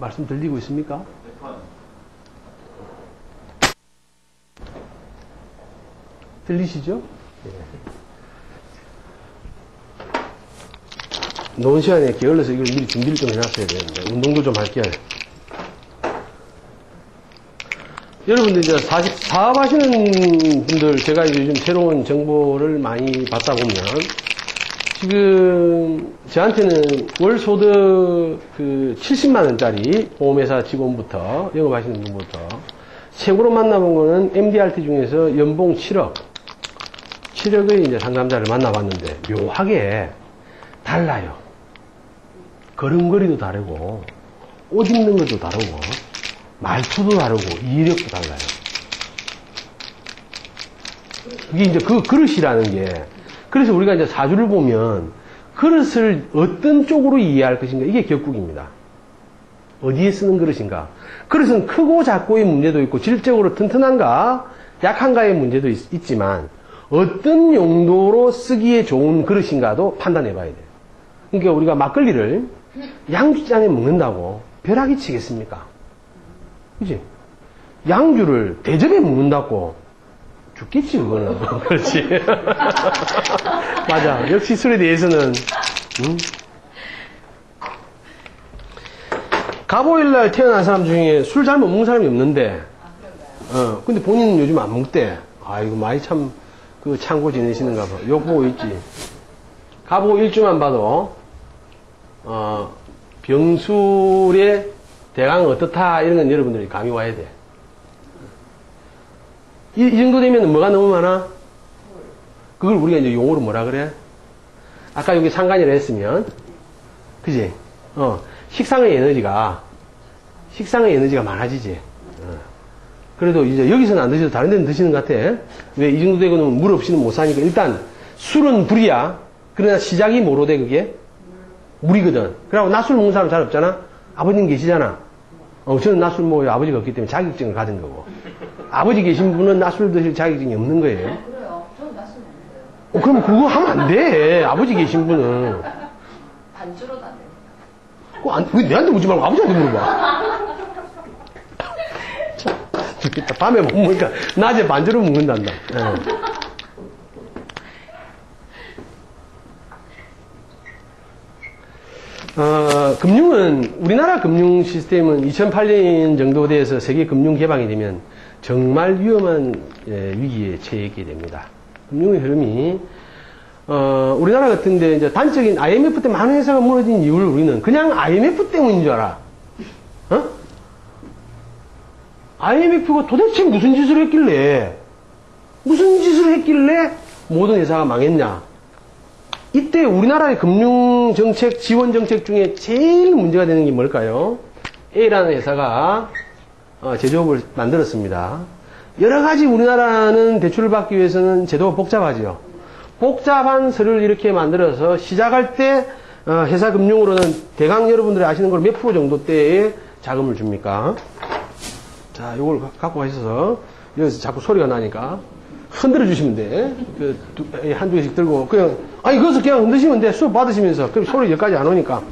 말씀 들리고 있습니까? 들리시죠? 노는 시간에 게을러서 이걸 미리 준비를 좀 해놨어야 되는데, 운동도 좀 할게요. 여러분들 이제 사업하시는 분들, 제가 이제 요즘 새로운 정보를 많이 받다 보면, 지금 저한테는 월 소득 70만원짜리 보험회사 직원부터, 영업하시는 분부터, 최고로 만나본 거는 MDRT 중에서 연봉 7억의 이제 상담자를 만나봤는데, 묘하게 달라요. 걸음걸이도 다르고, 옷 입는 것도 다르고, 말투도 다르고, 이력도 달라요. 이게 이제 그 그릇이라는 게, 그래서 우리가 이제 사주를 보면, 그릇을 어떤 쪽으로 이해할 것인가, 이게 격국입니다. 어디에 쓰는 그릇인가. 그릇은 크고 작고의 문제도 있고, 질적으로 튼튼한가, 약한가의 문제도 있지만, 어떤 용도로 쓰기에 좋은 그릇인가도 판단해 봐야 돼요. 그러니까 우리가 막걸리를 양주잔에 먹는다고 벼락이 치겠습니까? 그치? 양주를 대접에 먹는다고 죽겠지, 그거는. 그렇지. 맞아. 역시 술에 대해서는, 갑오일날 태어난 사람 중에 술 잘 못 먹는 사람이 없는데, 근데 본인은 요즘 안 먹대. 아이고, 많이 참, 참고 지내시는가 봐. 욕 보고 있지. 갑오 일주만 봐도, 병술의 대강 어떻다, 이런 건 여러분들이 감이 와야 돼. 이 정도 되면 뭐가 너무 많아? 그걸 우리가 이제 용어로 뭐라 그래? 아까 여기 상관이라 했으면, 그지? 식상의 에너지가 많아지지. 그래도 이제 여기서는 안 드셔도 다른 데는 드시는 것 같아. 왜 이 정도 되고는 물 없이는 못 사니까. 일단, 술은 불이야. 그러나 시작이 뭐로 돼, 그게? 물이거든. 그러고 낮술 먹는 사람 잘 없잖아? 아버님 계시잖아. 저는 낮술 먹어요. 아버지가 없기 때문에 자격증을 가진 거고. 아버지 계신 분은 낮술 드실 자격증이 없는 거예요. 그래요. 저는 낮술 먹는데요. 그럼 그거 하면 안 돼. 아버지 계신 분은. 반주로도 안 됩니다. 왜 내한테 묻지 말고 아버지한테 물어봐. 좋겠다. 밤에 못 먹으니까 낮에 반주로 먹는단다. 금융은, 우리나라 금융 시스템은 2008년 정도 돼서 세계 금융 개방이 되면 정말 위험한 위기에 처하게 됩니다. 금융의 흐름이, 우리나라 같은데 이제 단적인 IMF 때 많은 회사가 무너진 이유를 우리는 그냥 IMF 때문인 줄 알아. IMF가 도대체 무슨 짓을 했길래 모든 회사가 망했냐. 이때 우리나라의 금융정책, 지원정책 중에 제일 문제가 되는 게 뭘까요? A라는 회사가 제조업을 만들었습니다. 여러 가지 우리나라는 대출을 받기 위해서는 제도가 복잡하죠. 복잡한 서류를 이렇게 만들어서 시작할 때 회사 금융으로는 대강 여러분들이 아시는 걸 몇 프로 정도 때에 자금을 줍니까? 자, 이걸 갖고 가셔서 여기서 자꾸 소리가 나니까 흔들어 주시면 돼. 한두 개씩 들고 그냥 그것을 그냥 흔드시면 돼. 수업 받으시면서. 그럼 소리 여기까지 안 오니까.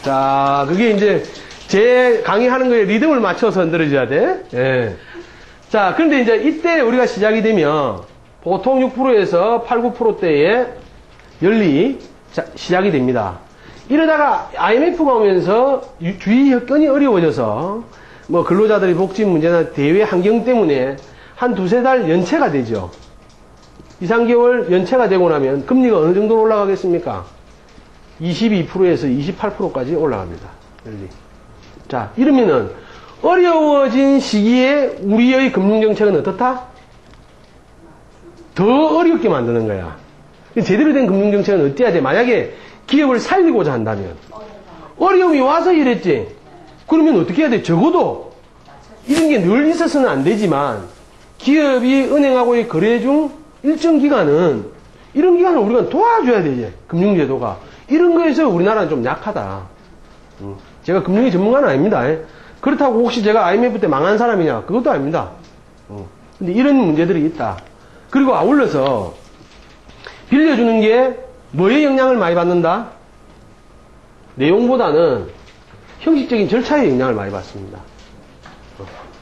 자, 그게 이제 제 강의하는 거에 리듬을 맞춰서 흔들어줘야 돼. 예. 자, 그런데 이제 이때 우리가 시작이 되면 보통 6%에서 8, 9%대의 연리 시작이 됩니다. 이러다가 IMF가 오면서 주위 여건이 어려워져서 뭐 근로자들의 복지 문제나 대외 환경 때문에 한 두세 달 연체가 되죠. 2, 3개월 연체가 되고 나면 금리가 어느 정도로 올라가겠습니까? 22%에서 28%까지 올라갑니다. 자, 이러면은 어려워진 시기에 우리의 금융정책은 어떻다? 더 어렵게 만드는 거야. 제대로 된 금융정책은 어때야 돼? 만약에 기업을 살리고자 한다면 어려움이 와서 이랬지. 그러면 어떻게 해야 돼? 적어도 이런 게 늘 있어서는 안 되지만 기업이 은행하고의 거래 중 일정 기간은 이런 기간을 우리가 도와줘야 되지. 금융제도가. 이런 거에서 우리나라는 좀 약하다. 제가 금융의 전문가는 아닙니다. 그렇다고 혹시 제가 IMF 때 망한 사람이냐? 그것도 아닙니다. 근데 이런 문제들이 있다. 그리고 아울러서 빌려주는 게 뭐에 영향을 많이 받는다? 내용보다는 형식적인 절차에 영향을 많이 받습니다.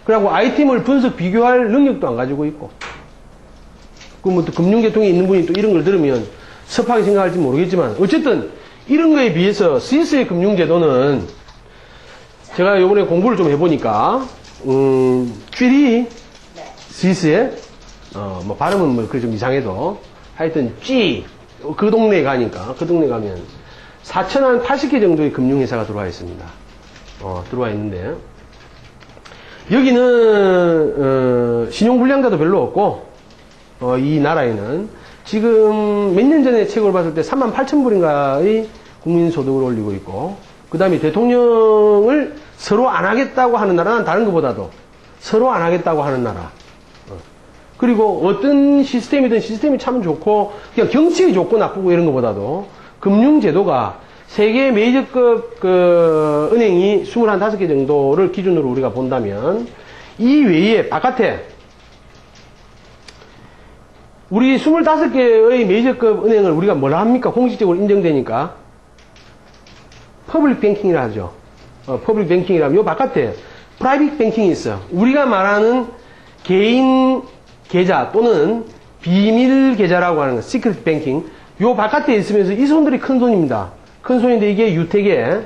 그리고 아이템을 분석, 비교할 능력도 안 가지고 있고. 또 금융계통에 있는 분이 또 이런 걸 들으면 섭하게 생각할지 모르겠지만, 어쨌든, 이런 거에 비해서 스위스의 금융제도는 제가 요번에 공부를 좀 해보니까, 쥐리, 스위스의, 뭐, 발음은 뭐, 그래 좀 이상해도, 하여튼, 그 동네에 가니까, 그 동네 가면, 4,080개 정도의 금융회사가 들어와 있습니다. 들어와 있는데, 여기는, 신용불량자도 별로 없고, 이 나라에는, 지금 몇 년 전에 책을 봤을 때 38,000불인가의 국민소득을 올리고 있고, 그 다음에 대통령을 서로 안 하겠다고 하는 나라는 다른 것보다도 서로 안 하겠다고 하는 나라. 그리고 어떤 시스템이든 시스템이 참 좋고, 그냥 정책이 좋고 나쁘고 이런 것보다도 금융제도가 세계 메이저급 은행이 25개 정도를 기준으로 우리가 본다면, 이 외에 바깥에 우리 25개의 메이저급 은행을 우리가 뭐라 합니까? 공식적으로 인정되니까 퍼블릭 뱅킹이라 하죠. 퍼블릭 뱅킹이라 하면 요 바깥에 프라이빗 뱅킹이 있어요. 우리가 말하는 개인 계좌 또는 비밀 계좌라고 하는 거, 시크릿 뱅킹. 요 바깥에 있으면서 이 손들이 큰 손입니다. 큰 손인데 이게 유태계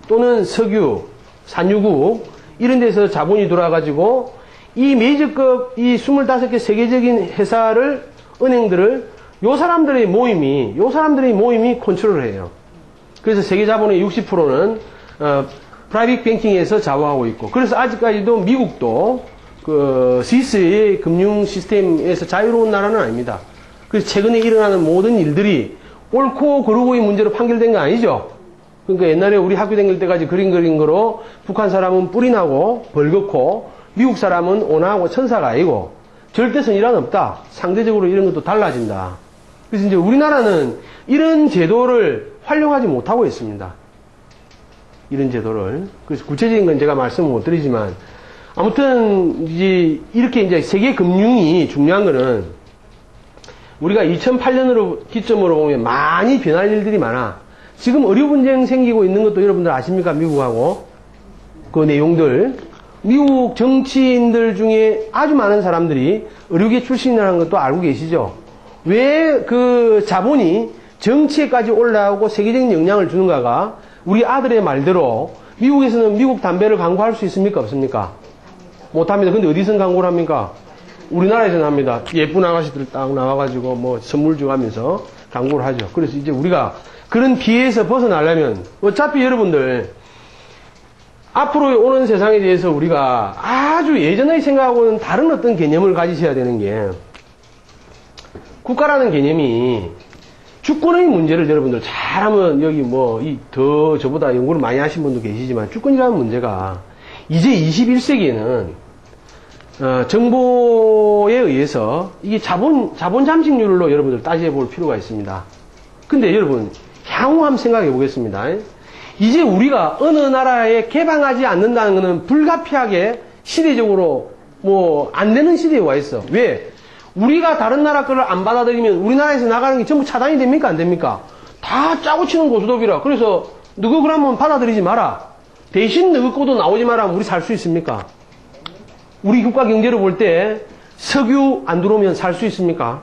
또는 석유, 산유국 이런 데서 자본이 들어와가지고 이 메이저급 이 25개 세계적인 회사를 은행들을 요 사람들의 모임이 컨트롤을 해요. 그래서 세계 자본의 60%는 프라이빗 뱅킹에서 좌우하고 있고, 그래서 아직까지도 미국도 그 스위스의 금융 시스템에서 자유로운 나라는 아닙니다. 그래서 최근에 일어나는 모든 일들이 옳고 그르고의 문제로 판결된 거 아니죠. 그러니까 옛날에 우리 학교 다닐 때까지 그린 거로 북한 사람은 뿔이 나고 벌겋고 미국 사람은 온화하고 천사가 아니고 절대선이란 없다. 상대적으로 이런 것도 달라진다. 그래서 이제 우리나라는 이런 제도를 활용하지 못하고 있습니다. 이런 제도를. 그래서 구체적인 건 제가 말씀을 못 드리지만, 아무튼, 이렇게 이제 세계 금융이 중요한 거는, 우리가 2008년으로 기점으로 보면 많이 변할 일들이 많아. 지금 의료 분쟁 생기고 있는 것도 여러분들 아십니까? 미국하고. 그 내용들. 미국 정치인들 중에 아주 많은 사람들이 의료계 출신이라는 것도 알고 계시죠? 왜 그 자본이 정치에까지 올라오고 세계적인 영향을 주는가가 우리 아들의 말대로 미국에서는 미국 담배를 광고할 수 있습니까? 없습니까? 못합니다. 근데 어디서 광고를 합니까? 우리나라에서는 합니다. 예쁜 아가씨들 딱 나와가지고 뭐 선물 줘가면서 광고를 하죠. 그래서 이제 우리가 그런 피해에서 벗어나려면 어차피 여러분들 앞으로 오는 세상에 대해서 우리가 아주 예전에 생각하고는 다른 어떤 개념을 가지셔야 되는 게, 국가라는 개념이 주권의 문제를 여러분들 잘하면 여기 저보다 연구를 많이 하신 분도 계시지만 주권이라는 문제가 이제 21세기에는 정보에 의해서 이게 자본 잠식률로 여러분들 따져 볼 필요가 있습니다. 근데 여러분 향후 한번 생각해 보겠습니다. 이제 우리가 어느 나라에 개방하지 않는다는 것은 불가피하게 시대적으로 안 되는 시대에 와 있어. 왜? 우리가 다른 나라 거를 안 받아들이면 우리나라에서 나가는 게 전부 차단이 됩니까? 안 됩니까? 다 짜고 치는 고스톱이라. 그래서 너가 그러면 받아들이지 마라. 대신 너가 거도 나오지 마라. 우리 살 수 있습니까? 우리 국가 경제를 볼 때 석유 안 들어오면 살 수 있습니까?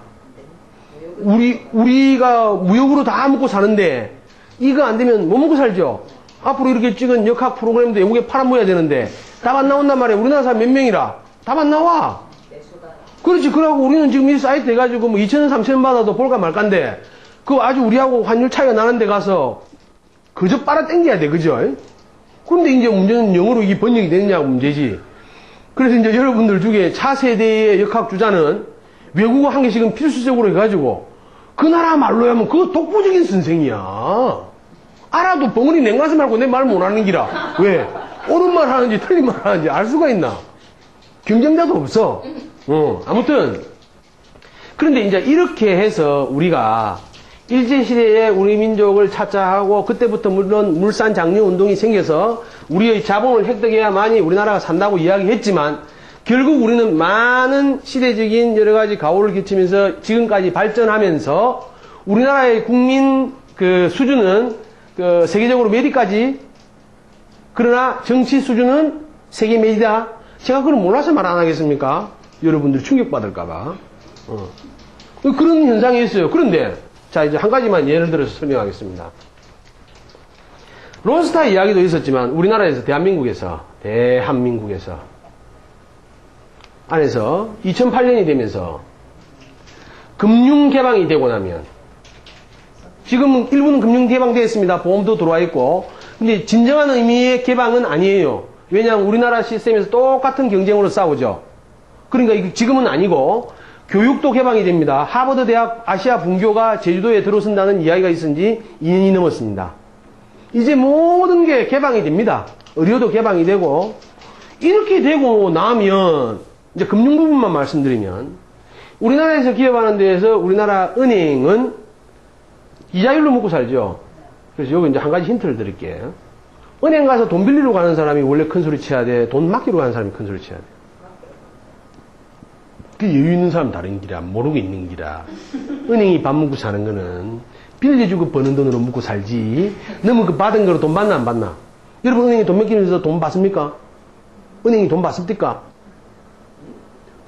우리가 무역으로 다 먹고 사는데 이거 안 되면 뭐 먹고 살죠? 앞으로 이렇게 찍은 역학 프로그램도 외국에 팔아먹어야 되는데 답 안 나온단 말이에요. 우리나라 사람 몇 명이라 답 안 나와. 그렇지. 그러고 우리는 지금 이 사이트 해가지고 2,000원, 3,000원 받아도 볼까 말까인데 그거 아주 우리하고 환율 차이가 나는 데 가서 그저 빨아 당겨야 돼. 그죠? 그런데 이제 문제는 영어로 이게 번역이 되느냐가 문제지. 그래서 이제 여러분들 중에 차세대의 역학주자는 외국어 한 개씩은 필수적으로 해가지고 그 나라 말로 하면 그거 독보적인 선생이야. 알아도 벙어리 냉가슴 말고 내 말 못하는 기라. 왜? 옳은 말 하는지 틀린 말 하는지 알 수가 있나? 경쟁자도 없어. 아무튼 그런데 이제 이렇게 해서 우리가 일제시대에 우리 민족을 찾자하고 그때부터 물론 물산장려 운동이 생겨서 우리의 자본을 획득해야만이 우리나라가 산다고 이야기했지만 결국 우리는 많은 시대적인 여러 가지 가오를 끼치면서 지금까지 발전하면서 우리나라의 국민 그 수준은 그 세계적으로 몇 위까지? 그러나 정치 수준은 세계 매지다. 제가 그걸 몰라서 말 안 하겠습니까? 여러분들이 충격받을까봐. 그런 현상이 있어요. 그런데, 자, 이제 한 가지만 예를 들어서 설명하겠습니다. 론스타 이야기도 있었지만, 우리나라에서, 대한민국에서 안에서 2008년이 되면서 금융 개방이 되고 나면, 지금은 일부는 금융 개방되어 있습니다. 보험도 들어와 있고, 근데 진정한 의미의 개방은 아니에요. 왜냐하면 우리나라 시스템에서 똑같은 경쟁으로 싸우죠. 그러니까 지금은 아니고 교육도 개방이 됩니다. 하버드 대학 아시아 분교가 제주도에 들어선다는 이야기가 있은 지 2년이 넘었습니다. 이제 모든 게 개방이 됩니다. 의료도 개방이 되고 이렇게 되고 나면 이제 금융 부분만 말씀드리면 우리나라에서 기업하는 데에서 우리나라 은행은 이자율로 먹고 살죠. 그래서 여기 이제 한 가지 힌트를 드릴게요. 은행 가서 돈 빌리러 가는 사람이 원래 큰 소리 쳐야 돼? 돈 맡기러 가는 사람이 큰 소리 쳐야 돼? 그 여유 있는 사람 다른 기라, 모르고 있는 기라. 은행이 밥 먹고 사는 거는 빌려주고 버는 돈으로 먹고 살지. 너무 그 받은 거로 돈 받나 안 받나? 여러분 은행이 돈 맡기면서 돈 받습니까? 은행이 돈 받습니까?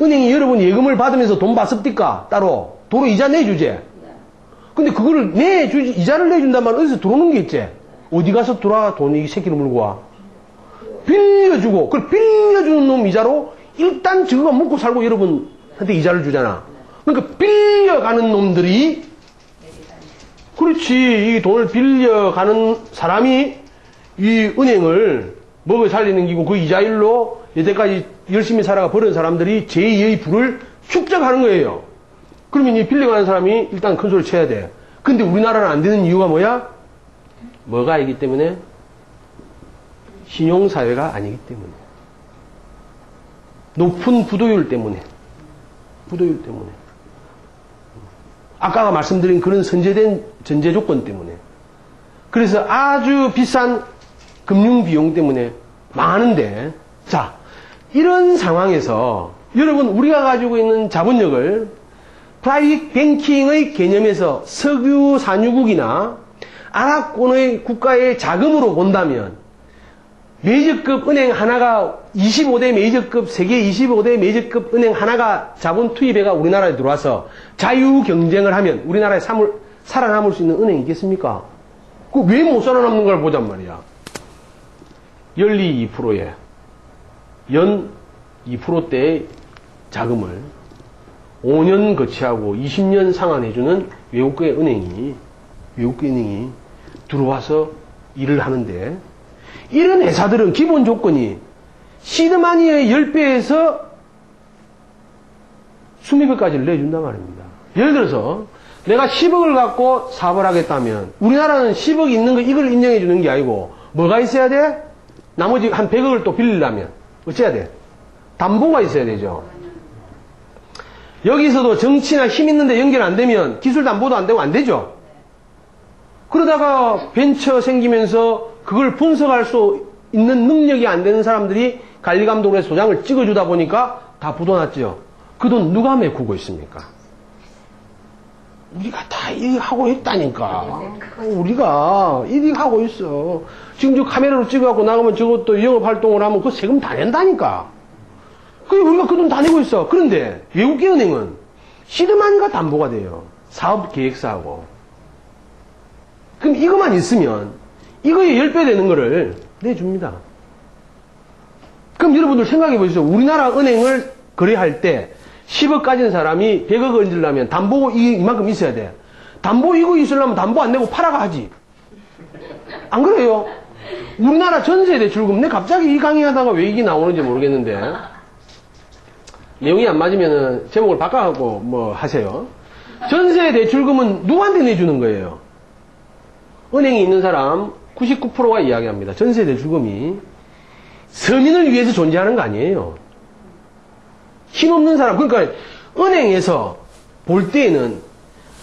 은행이 여러분 예금을 받으면서 돈 받습니까? 따로. 도로 이자 내주지. 근데 그거를 이자를 내준다면 어디서 들어오는 게 있지? 어디 가서 들어와 돈이 새끼를 물고 와? 빌려주고, 그걸 빌려주는 놈 이자로 일단 저거가 먹고 살고 여러분한테 이자를 주잖아. 그러니까 빌려가는 놈들이, 그렇지, 이 돈을 빌려가는 사람이 이 은행을 먹여 살리는 기고 그 이자율로 여태까지 열심히 살아가 버린 사람들이 제2의 부를 축적하는 거예요. 그러면 이 빌려가는 사람이 일단 큰 소리 쳐야 돼. 근데 우리나라는 안 되는 이유가 뭐야? 뭐가 아니기 때문에? 신용사회가 아니기 때문에. 높은 부도율 때문에. 부도율 때문에. 아까 말씀드린 그런 선제된 전제 조건 때문에. 그래서 아주 비싼 금융 비용 때문에 망하는데, 자, 이런 상황에서 여러분 우리가 가지고 있는 자본력을 프라이빗 뱅킹의 개념에서 석유 산유국이나 아랍권의 국가의 자금으로 본다면 메이저급 은행 하나가 25대 메이저급 세계 25대 메이저급 은행 하나가 자본 투입해가 우리나라에 들어와서 자유 경쟁을 하면 우리나라에 살아남을 수 있는 은행이 있겠습니까? 그 왜 못 살아남는 걸 보잔 말이야. 연리 2%에 연 2%대의 자금을 5년 거치하고 20년 상환해주는 외국계 은행이 들어와서 일을 하는데, 이런 회사들은 기본 조건이 시드마니의 10배에서 수십억 까지를 내준단 말입니다. 예를 들어서 내가 10억을 갖고 사업을 하겠다면 우리나라는 10억 있는 거 이걸 인정해 주는 게 아니고 뭐가 있어야 돼? 나머지 한 100억을 또 빌리려면 어째야 돼? 담보가 있어야 되죠. 여기서도 정치나 힘 있는데 연결 안 되면 기술 담보도 안 되고 안 되죠. 그러다가 벤처 생기면서 그걸 분석할 수 있는 능력이 안 되는 사람들이 관리감독으로 해서 도장을 찍어주다 보니까 다 부도났죠. 그 돈 누가 메꾸고 있습니까? 우리가 다 이익하고 있다니까. 우리가 이익하고 있어. 지금 저 카메라로 찍어갖고 나가면 저것도 영업활동을 하면 그 세금 다 낸다니까. 그게 우리가 그 돈 다 내고 있어. 그런데 외국계 은행은 시드마니가 담보가 돼요. 사업 계획서하고. 그럼 이것만 있으면 이거에 10배 되는 거를 내줍니다. 그럼 여러분들 생각해 보시죠. 우리나라 은행을 거래할 때 10억 가진 사람이 100억 얹으려면 담보 이만큼 있어야 돼. 담보 이거 있으려면 담보 안 내고 팔아가 하지. 안 그래요? 우리나라 전세대출금, 내 갑자기 이 강의하다가 왜 이게 나오는지 모르겠는데, 내용이 안 맞으면 제목을 바꿔갖고 뭐 하세요. 전세대출금은 누구한테 내주는 거예요? 은행에 있는 사람 99%가 이야기합니다. 전세대출금이 서민을 위해서 존재하는 거 아니에요. 힘없는 사람, 그러니까 은행에서 볼 때에는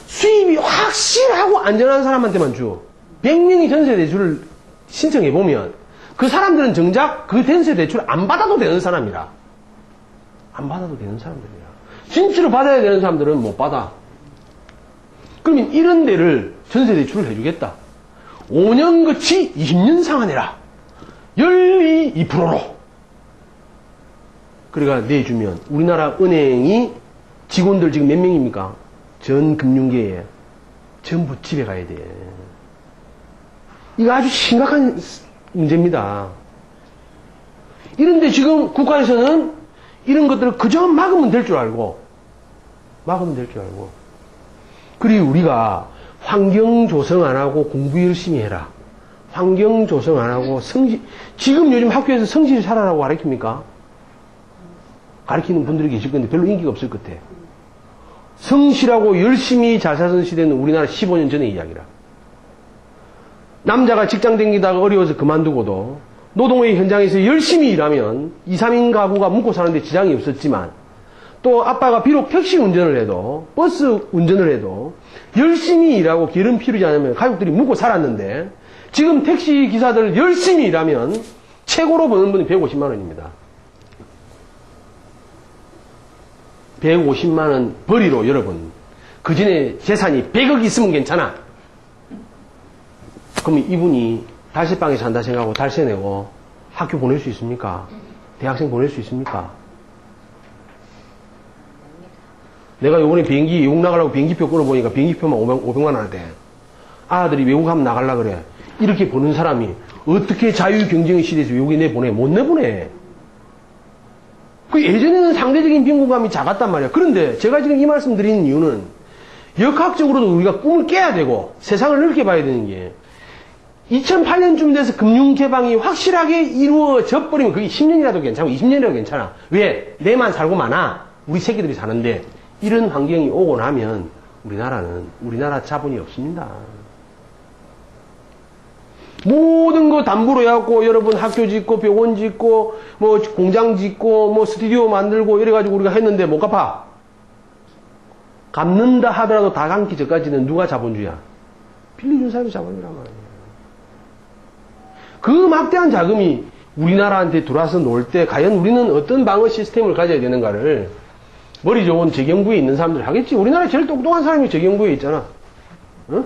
수입이 확실하고 안전한 사람한테만 줘. 100명이 전세대출을 신청해보면 그 사람들은 정작 그 전세대출 안 받아도 되는 사람이라. 안 받아도 되는 사람들이야. 진짜로 받아야 되는 사람들은 못 받아. 그러면 이런 데를 전세대출을 해주겠다. 5년 거치 20년 상환해라. 연리 2%로. 그러니까 내주면 우리나라 은행이 직원들 지금 몇 명입니까? 전 금융계에 전부 집에 가야 돼. 이거 아주 심각한 문제입니다. 이런데 지금 국가에서는 이런 것들을 그저 막으면 될 줄 알고 그리고 우리가 환경 조성 안 하고 공부 열심히 해라. 환경 조성 안 하고 지금 요즘 학교에서 성실 살아라고 가르칩니까? 가르치는 분들이 계실 건데 별로 인기가 없을 것 같아. 성실하고 열심히 잘 사는 시대는 우리나라 15년 전의 이야기라. 남자가 직장 다니다가 어려워서 그만두고도 노동의 현장에서 열심히 일하면 2, 3인 가구가 묵고 사는데 지장이 없었지만 또 아빠가 비록 택시 운전을 해도 버스 운전을 해도 열심히 일하고 게으름 피우지 않으면 가족들이 묵고 살았는데 지금 택시 기사들 열심히 일하면 최고로 버는 분이 150만 원입니다. 150만 원 벌이로 여러분 그 전에 재산이 100억이 있으면 괜찮아. 그러면 이분이 달세방에 산다 생각하고 달세 내고 학교 보낼 수 있습니까? 대학생 보낼 수 있습니까? 내가 요번에 비행기 외국 나가려고 비행기표 끊어보니까 비행기표만 500만 원 하대. 아들이 외국 가면 나가려 그래. 이렇게 보는 사람이 어떻게 자유 경쟁의 시대에서 외국에 내보내? 못 내보내. 그 예전에는 상대적인 빈곤감이 작았단 말이야. 그런데 제가 지금 이 말씀 드리는 이유는 역학적으로도 우리가 꿈을 깨야 되고 세상을 넓게 봐야 되는 게 2008년쯤 돼서 금융 개방이 확실하게 이루어져 버리면 그게 10년이라도 괜찮고 20년이라도 괜찮아. 왜? 내만 살고 많아. 우리 새끼들이 사는데 이런 환경이 오고 나면 우리나라 자본이 없습니다. 모든 거 담보로 해갖고 여러분 학교 짓고 병원 짓고 뭐 공장 짓고 뭐 스튜디오 만들고 이래가지고 우리가 했는데 못 갚아. 갚는다 하더라도 다 감기 전까지는 누가 자본주의야? 빌려준 사람이 자본주의란 말이야. 그 막대한 자금이 우리나라한테 들어와서 놀 때 과연 우리는 어떤 방어 시스템을 가져야 되는가를 머리 좋은 재경부에 있는 사람들 하겠지. 우리나라에 제일 똑똑한 사람이 재경부에 있잖아. 어?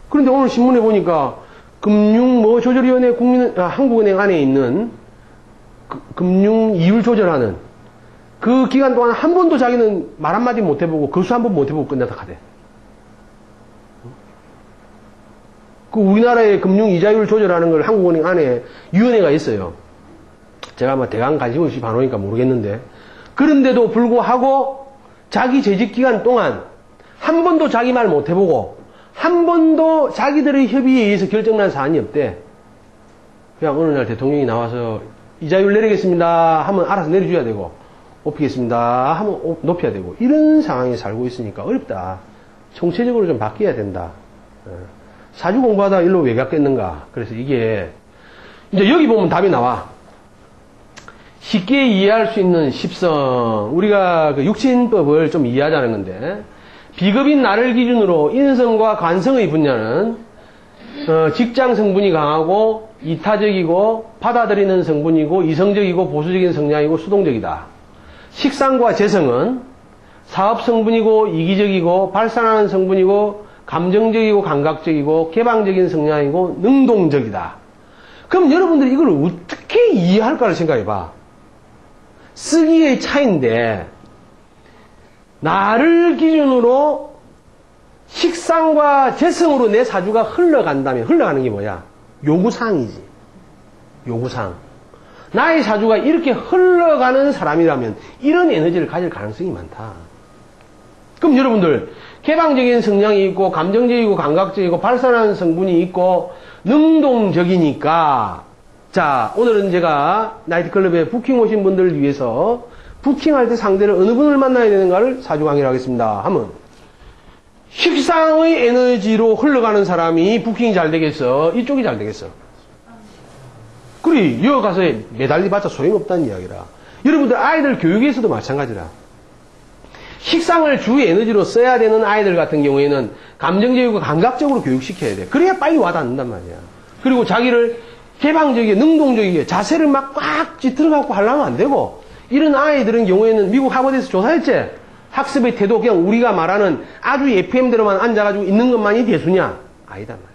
그런데 오늘 신문에 보니까 금융조절위원회 한국은행 안에 있는 금융 이율 조절하는 그 기간 동안 한 번도 자기는 말 한마디 못 해보고 거수 한 번 못 해보고 끝났다 하대. 그 우리나라의 금융 이자율 조절하는 걸 한국은행 안에 위원회가 있어요. 제가 아마 대강 관심 없이 봐놓으니까 모르겠는데 그런데도 불구하고 자기 재직 기간 동안 한 번도 자기 말 못 해보고 한 번도 자기들의 협의에 의해서 결정난 사안이 없대. 그냥 어느 날 대통령이 나와서 이자율 내리겠습니다 하면 알아서 내려줘야 되고 높이겠습니다 하면 높여야 되고 이런 상황에 살고 있으니까 어렵다. 총체적으로 좀 바뀌어야 된다. 사주 공부하다 일로 왜 갔겠는가. 그래서 이게 이제 여기 보면 답이 나와. 쉽게 이해할 수 있는 십성. 우리가 그 육신법을 좀 이해하자는 건데 비급인 나를 기준으로 인성과 관성의 분야는 직장 성분이 강하고 이타적이고 받아들이는 성분이고 이성적이고 보수적인 성향이고 수동적이다. 식상과 재성은 사업 성분이고 이기적이고 발산하는 성분이고 감정적이고 감각적이고 개방적인 성향이고 능동적이다. 그럼 여러분들이 이걸 어떻게 이해할까를 생각해봐. 쓰기의 차이인데 나를 기준으로 식상과 재성으로 내 사주가 흘러간다면 흘러가는 게 뭐야? 요구사항이지. 요구사항. 나의 사주가 이렇게 흘러가는 사람이라면 이런 에너지를 가질 가능성이 많다. 그럼 여러분들 개방적인 성향이 있고 감정적이고 감각적이고 발산하는 성분이 있고 능동적이니까 자 오늘은 제가 나이트클럽에 부킹 오신 분들을 위해서 부킹할 때 상대를 어느 분을 만나야 되는가를 사주 강의를 하겠습니다 하면 식상의 에너지로 흘러가는 사람이 부킹이 잘 되겠어? 이쪽이 잘 되겠어? 그래 여기 가서 매달리봤자 소용없다는 이야기라. 여러분들 아이들 교육에서도 마찬가지라. 식상을 주 에너지로 써야 되는 아이들 같은 경우에는 감정적이고 감각적으로 교육시켜야 돼. 그래야 빨리 와닿는단 말이야. 그리고 자기를 개방적이게 능동적이게 자세를 막 꽉 찌들어갖고 하려면 안 되고 이런 아이들은 경우에는 미국 하버드에서 조사했지? 학습의 태도 그냥 우리가 말하는 아주 FM대로만 앉아가지고 있는 것만이 대수냐? 아니다 말이야.